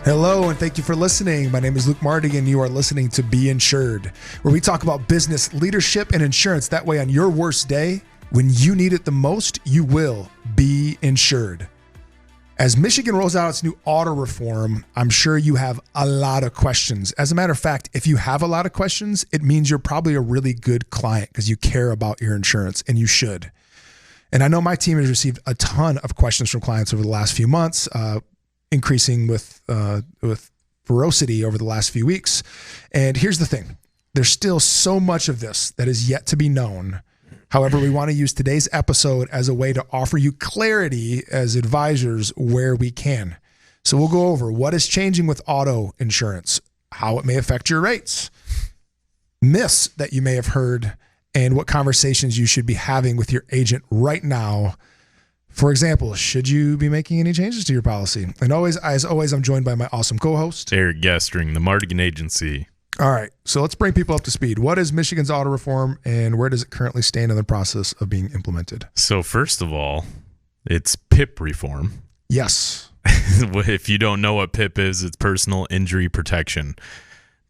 Hello, and thank you for listening. My name is Luke Mardig, and you are listening to Be Insured, where we talk about business, leadership, and insurance. That way, on your worst day, when you need it the most, you will be insured. As Michigan rolls out its new auto reform, I'm sure you have a lot of questions. As a matter of fact, if you have a lot of questions, it means you're probably a really good client because you care about your insurance, and you should. And I know my team has received a ton of questions from clients over the last few months, increasing with ferocity over the last few weeks. And here's the thing. There's still so much of this that is yet to be known. However, we want to use today's episode as a way to offer you clarity as advisors where we can. So we'll go over what is changing with auto insurance, how it may affect your rates, myths that you may have heard, and what conversations you should be having with your agent right now. For example, should you be making any changes to your policy? And as always, I'm joined by my awesome co-host, Eric Gestring, the Mardigan Agency. All right, so let's bring people up to speed. What is Michigan's auto reform, and where does it currently stand in the process of being implemented? So first of all, it's PIP reform. Yes. If you don't know what PIP is, it's personal injury protection.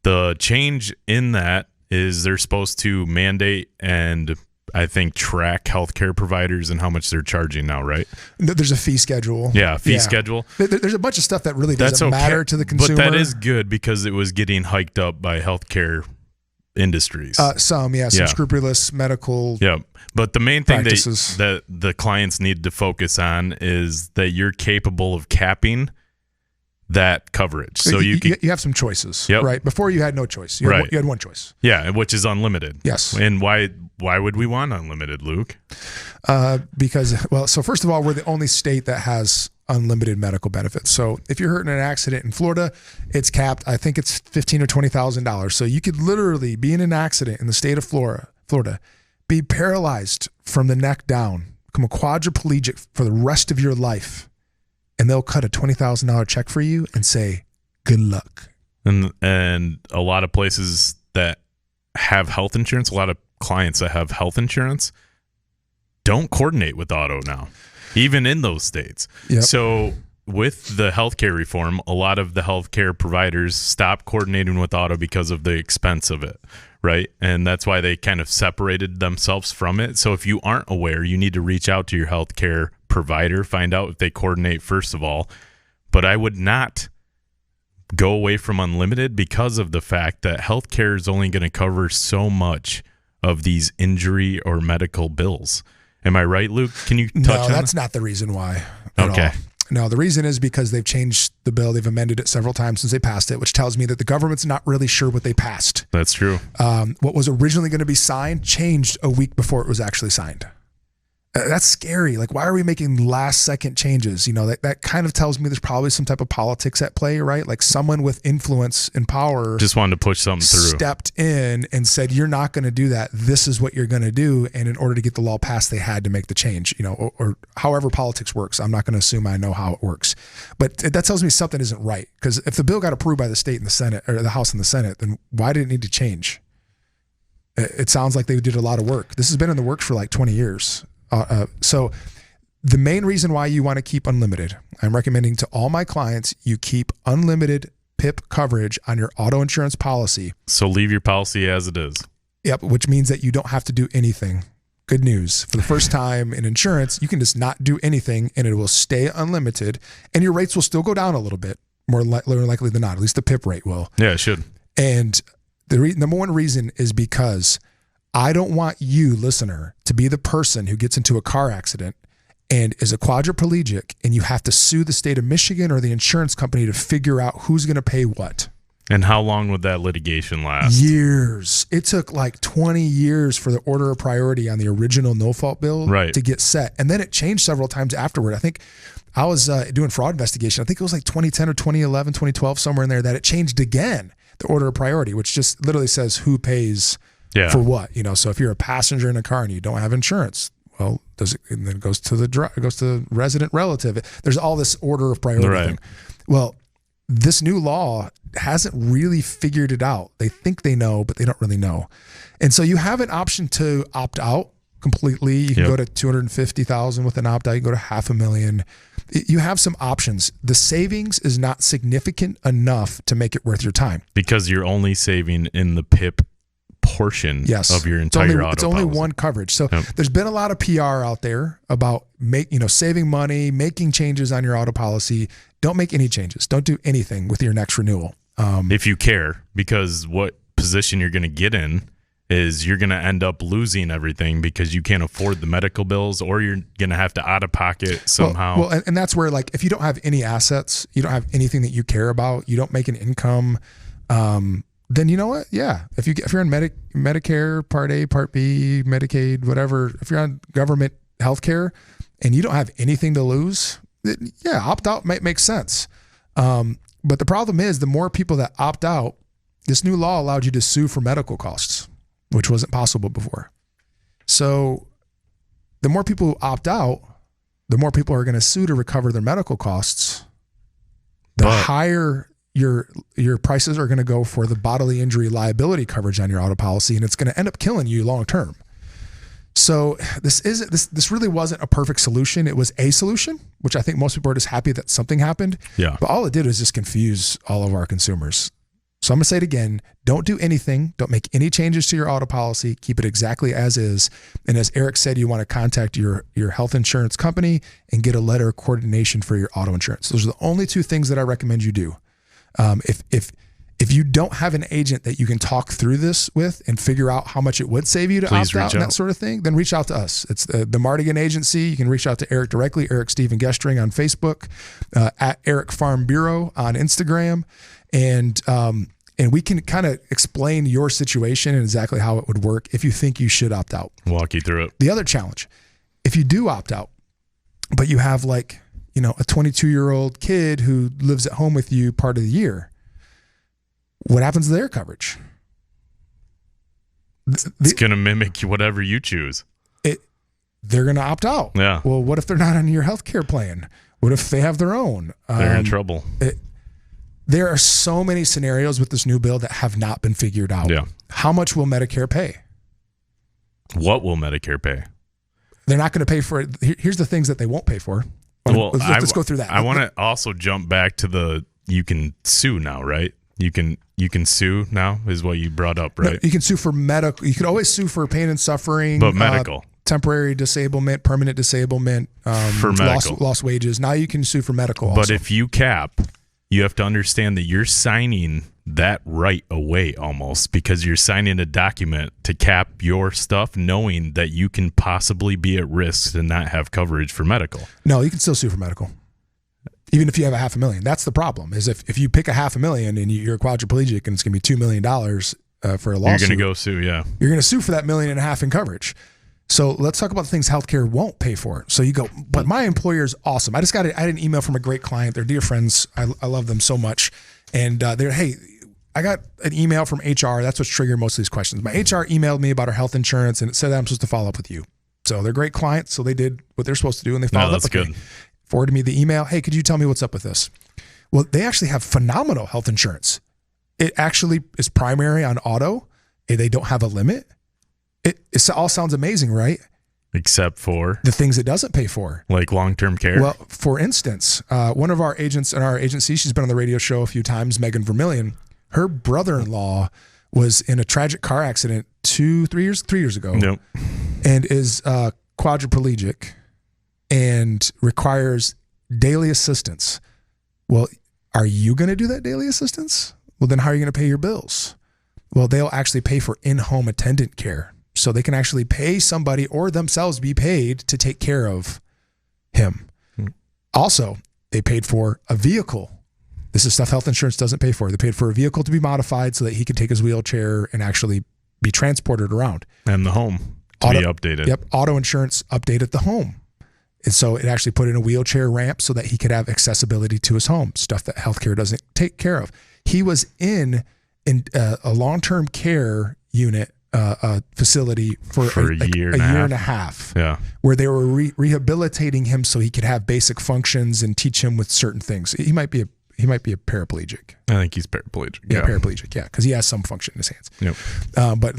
The change in that is they're supposed to mandate and I think track healthcare providers and how much they're charging now, right? There's a fee schedule. Yeah, fee schedule. There's a bunch of stuff that really doesn't matter to the consumer. But that is good because it was getting hiked up by healthcare industries. Some scrupulous medical Yep. But the main thing practices that the clients need to focus on is that you're capable of capping that coverage. So you have some choices, yep. Right? Before you had no choice. You had one choice. Yeah, which is unlimited. Yes. And why would we want unlimited, Luke? So first of all, we're the only state that has unlimited medical benefits. So if you're hurt in an accident in Florida, it's capped. I think it's $15,000 or $20,000. So you could literally be in an accident in the state of Florida, be paralyzed from the neck down, become a quadriplegic for the rest of your life, and they'll cut a $20,000 check for you and say, good luck. And a lot of places that have health insurance, a lot of clients that have health insurance don't coordinate with auto now, even in those states. Yep. So with the healthcare reform, a lot of the healthcare providers stop coordinating with auto because of the expense of it, right? And that's why they kind of separated themselves from it. So if you aren't aware, you need to reach out to your healthcare provider, find out if they coordinate first of all. But I would not go away from unlimited because of the fact that healthcare is only going to cover so much of these injury or medical bills. Am I right, Luke? Can you touch on that? No, that's not the reason why. Okay. No, the reason is because they've changed the bill. They've amended it several times since they passed it, which tells me that the government's not really sure what they passed. That's true. What was originally going to be signed changed a week before it was actually signed. That's scary. Like, why are we making last second changes? You know, that kind of tells me there's probably some type of politics at play, right? Like someone with influence and power just wanted to push something through, stepped in and said, you're not going to do that. This is what you're going to do. And in order to get the law passed, they had to make the change, you know, or however politics works. I'm not going to assume I know how it works, but that tells me something isn't right. Because if the bill got approved by the state and the Senate, or the House and the Senate, then why did it need to change? It sounds like they did a lot of work. This has been in the works for like 20 years. So the main reason why you want to keep unlimited, I'm recommending to all my clients, you keep unlimited PIP coverage on your auto insurance policy. So leave your policy as it is. Yep, which means that you don't have to do anything. Good news. For the first time in insurance, you can just not do anything and it will stay unlimited and your rates will still go down a little bit, more likely than not. At least the PIP rate will. Yeah, it should. And the number one reason is because I don't want you, listener, to be the person who gets into a car accident and is a quadriplegic and you have to sue the state of Michigan or the insurance company to figure out who's going to pay what. And how long would that litigation last? Years. It took like 20 years for the order of priority on the original no-fault bill to get set. And then it changed several times afterward. I think I was doing fraud investigation. I think it was like 2010 or 2011, 2012, somewhere in there, that it changed again, the order of priority, which just literally says who pays for what, you know. So if you're a passenger in a car and you don't have insurance, well, and then it goes to the resident relative. There's all this order of priority thing. Well, this new law hasn't really figured it out. They think they know, but they don't really know. And so you have an option to opt out completely. You can Yep. go to 250,000 with an opt-out. You can go to $500,000. You have some options. The savings is not significant enough to make it worth your time. Because you're only saving in the PIP portion Yes. of your entire auto It's only policy. one coverage. So Yep. there's been a lot of PR out there about saving money, making changes on your auto policy. Don't make any changes. Don't do anything with your next renewal. If you care, because what position you're going to get in is you're going to end up losing everything because you can't afford the medical bills, or you're going to have to out of pocket somehow. Well, and that's where, like, if you don't have any assets, you don't have anything that you care about, you don't make an income, then you know what? Yeah, if you're on Medicare, Part A, Part B, Medicaid, whatever, if you're on government healthcare and you don't have anything to lose, yeah, opt out might make sense. But the problem is, the more people that opt out, this new law allowed you to sue for medical costs, which wasn't possible before. So the more people who opt out, the more people are going to sue to recover their medical costs. The But- higher your prices are going to go for the bodily injury liability coverage on your auto policy, and it's going to end up killing you long term. So this really wasn't a perfect solution. It was a solution, which I think most people are just happy that something happened. Yeah. But all it did was just confuse all of our consumers. So I'm going to say it again. Don't do anything. Don't make any changes to your auto policy. Keep it exactly as is. And as Eric said, you want to contact your health insurance company and get a letter of coordination for your auto insurance. Those are the only two things that I recommend you do. If you don't have an agent that you can talk through this with and figure out how much it would save you to Please opt out reach and out. that sort of thing, then reach out to us. It's the Mardigan Agency. You can reach out to Eric directly, Eric Stephen Gestring on Facebook, at Eric Farm Bureau on Instagram. And we can kind of explain your situation and exactly how it would work if you think you should opt out. Walk you through it. The other challenge, if you do opt out, but you have a 22-year-old kid who lives at home with you part of the year, what happens to their coverage? It's going to mimic whatever you choose. They're going to opt out. Yeah. Well, what if they're not on your healthcare plan? What if they have their own? They're in trouble. There are so many scenarios with this new bill that have not been figured out. Yeah. How much will Medicare pay? What will Medicare pay? They're not going to pay for it. Here's the things that they won't pay for. Well, Let's go through that. I want to also jump back to you can sue now, right? You can sue now is what you brought up, right? No, you can sue for medical. You can always sue for pain and suffering. But medical. Temporary disablement, permanent disablement, For medical. lost wages. Now you can sue for medical But also. if you cap, you have to understand that you're signing that right away almost, because you're signing a document to cap your stuff knowing that you can possibly be at risk to not have coverage for medical. No, you can still sue for medical. Even if you have $500,000. That's the problem, is if you pick $500,000 and you're quadriplegic and it's going to be $2 million for a lawsuit. You're going to go sue, yeah. You're going to sue for that $1.5 million in coverage. So let's talk about the things healthcare won't pay for. So you go, but my employer's awesome. I had an email from a great client. They're dear friends. I love them so much. And hey, I got an email from HR. That's what's triggered most of these questions. My HR emailed me about our health insurance and it said that I'm supposed to follow up with you. So they're great clients. So they did what they're supposed to do and they followed up with me. Forwarded me the email. Hey, could you tell me what's up with this? Well, they actually have phenomenal health insurance. It actually is primary on auto. They don't have a limit. It all sounds amazing, right? Except for the things it doesn't pay for. Like long-term care? Well, for instance, one of our agents in our agency, she's been on the radio show a few times, Megan Vermillion, her brother-in-law was in a tragic car accident 3 years ago. Nope. And is quadriplegic and requires daily assistance. Well, are you going to do that daily assistance? Well, then how are you going to pay your bills? Well, they'll actually pay for in-home attendant care. So they can actually pay somebody or themselves be paid to take care of him. Also, they paid for a vehicle. This is stuff health insurance doesn't pay for. They paid for a vehicle to be modified so that he could take his wheelchair and actually be transported around. And the home to be updated. Yep. Auto insurance updated the home. And so it actually put in a wheelchair ramp so that he could have accessibility to his home, stuff that healthcare doesn't take care of. He was in a long-term care unit facility for a year and a half. Yeah. Where they were rehabilitating him so he could have basic functions and teach him with certain things. He might be he might be a paraplegic. I think he's paraplegic. Yeah, paraplegic. Yeah, because he has some function in his hands. Yep. But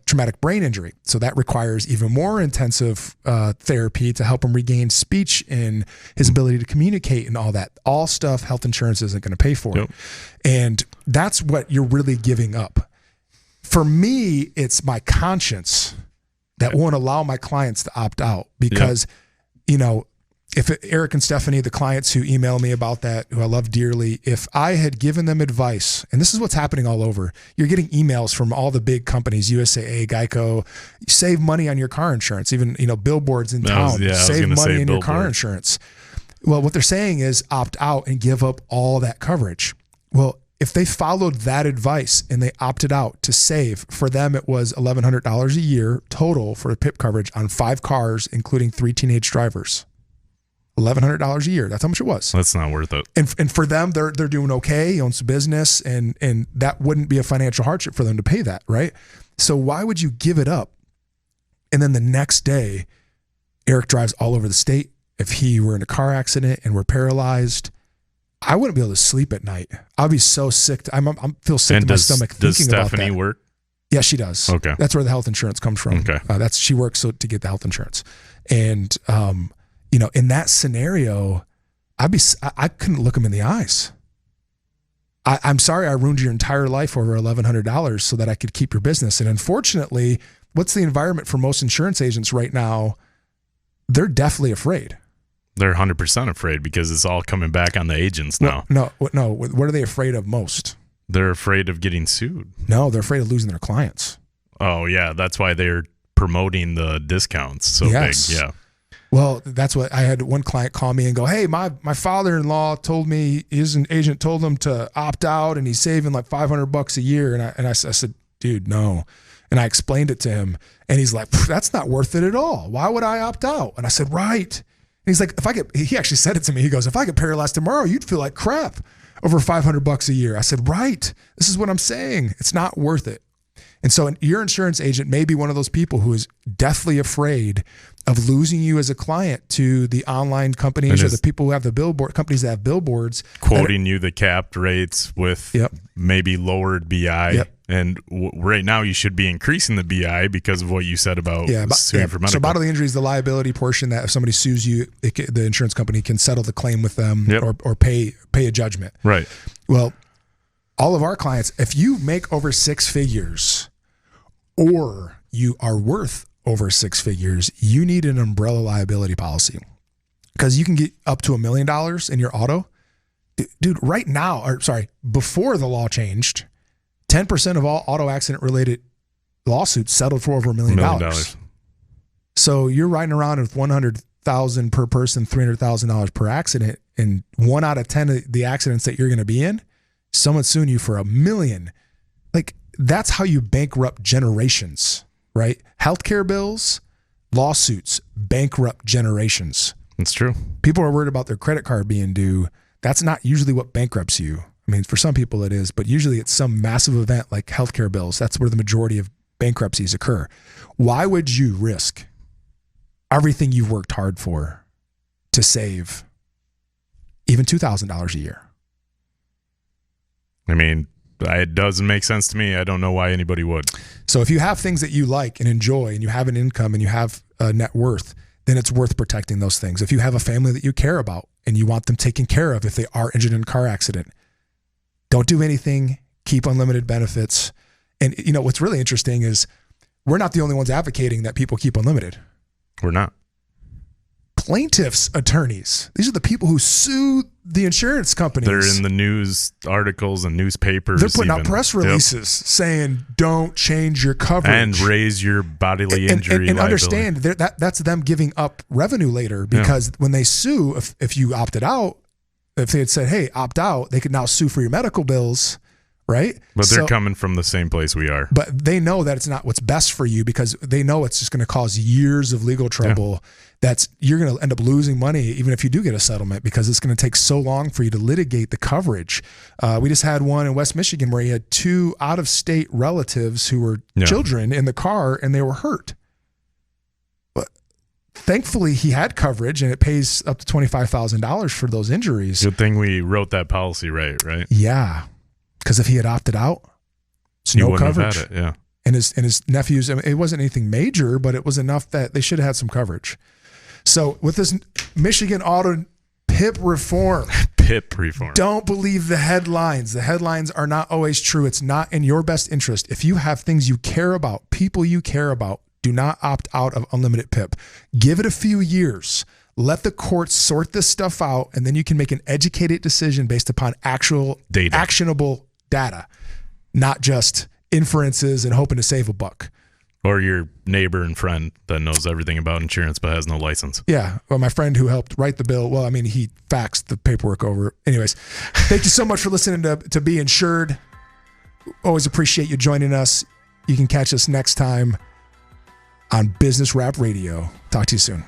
traumatic brain injury. So that requires even more intensive therapy to help him regain speech and his ability to communicate and all that. All stuff health insurance isn't going to pay for. Yep. And that's what you're really giving up. For me, it's my conscience that won't allow my clients to opt out because, if Eric and Stephanie, the clients who email me about that, who I love dearly, if I had given them advice, and this is what's happening all over, you're getting emails from all the big companies, USAA, Geico, save money on your car insurance, even, billboards in town, save money in your car insurance. Well, what they're saying is opt out and give up all that coverage. Well, if they followed that advice and they opted out to save, for them it was $1,100 a year total for PIP coverage on 5 cars, including 3 teenage drivers. $1,100 a year. That's how much it was. That's not worth it. And for them, they're doing okay. He owns a business, and that wouldn't be a financial hardship for them to pay that, right? So why would you give it up? And then the next day, Eric drives all over the state. If he were in a car accident and were paralyzed, I wouldn't be able to sleep at night. I'd be so sick. I feel sick to my stomach thinking about that. Does Stephanie work? Yeah, she does. Okay. That's where the health insurance comes from. Okay. She works to get the health insurance. And, in that scenario, I couldn't look him in the eyes. I'm sorry I ruined your entire life over $1,100 so that I could keep your business. And unfortunately, what's the environment for most insurance agents right now? They're deathly afraid. They're 100% afraid because it's all coming back on the agents now. No. What are they afraid of most? They're afraid of getting sued. No, they're afraid of losing their clients. Oh, yeah. That's why they're promoting the discounts so big. Yeah. Well, that's what I had one client call me and go, hey, my father-in-law told me his agent told him to opt out and he's saving like $500 a year. And I said, dude, no. And I explained it to him and he's like, that's not worth it at all. Why would I opt out? And I said, right. And he's like, he actually said it to me. He goes, if I get paralyzed tomorrow, you'd feel like crap over $500 a year. I said, right. This is what I'm saying. It's not worth it. And so your insurance agent may be one of those people who is deathly afraid of losing you as a client to the online companies or the people who have companies that have billboards. Quoting you the capped rates with maybe lowered BI. Yep. And right now you should be increasing the BI because of what you said about suing for medical. So bodily injury is the liability portion that if somebody sues you, the insurance company can settle the claim with them or pay a judgment. Right. Well, all of our clients, if you make over 6 figures or you are worth over 6 figures, you need an umbrella liability policy because you can get up to $1 million in your auto. Dude, right now, before the law changed, 10% of all auto accident related lawsuits settled for over $1 million. So you're riding around with $100,000 per person, $300,000 per accident, and 1 out of 10 of the accidents that you're going to be in, someone's suing you for $1 million. Like, that's how you bankrupt generations, right? Healthcare bills, lawsuits, bankrupt generations. That's true. People are worried about their credit card being due. That's not usually what bankrupts you. I mean, for some people it is, but usually it's some massive event like healthcare bills. That's where the majority of bankruptcies occur. Why would you risk everything you've worked hard for to save even $2,000 a year? I mean, it doesn't make sense to me. I don't know why anybody would. So if you have things that you like and enjoy and you have an income and you have a net worth, then it's worth protecting those things. If you have a family that you care about and you want them taken care of if they are injured in a car accident, don't do anything, keep unlimited benefits. And what's really interesting is we're not the only ones advocating that people keep unlimited. We're not. Plaintiffs' attorneys, these are the people who sue the insurance companies. They're in the news articles and newspapers. They're putting out press releases saying, don't change your coverage. And raise your bodily injury and understand that's them giving up revenue later because when they sue, if you opted out, if they had said, hey, opt out, they could now sue for your medical bills, right? But they're coming from the same place we are. But they know that it's not what's best for you because they know it's just going to cause years of legal trouble. You're going to end up losing money even if you do get a settlement because it's going to take so long for you to litigate the coverage. We just had one in West Michigan where he had 2 out-of-state relatives who were children in the car and they were hurt. But thankfully he had coverage, and it pays up to $25,000 for those injuries. Good thing we wrote that policy right? Yeah, because if he had opted out, it's You no wouldn't coverage. have had it, yeah. And his nephews, I mean, it wasn't anything major, but it was enough that they should have had some coverage. So with this Michigan auto PIP reform, PIP reform. don't believe the headlines. The headlines are not always true. It's not in your best interest. If you have things you care about, people you care about, do not opt out of unlimited PIP. Give it a few years. Let the courts sort this stuff out, and then you can make an educated decision based upon actual Data. actionable data, not just inferences and hoping to save a buck. Or your neighbor and friend that knows everything about insurance but has no license. Yeah. Well, my friend who helped write the bill, well, I mean, he faxed the paperwork over. Anyways, thank you so much for listening to Be Insured. Always appreciate you joining us. You can catch us next time on Business Wrap Radio. Talk to you soon.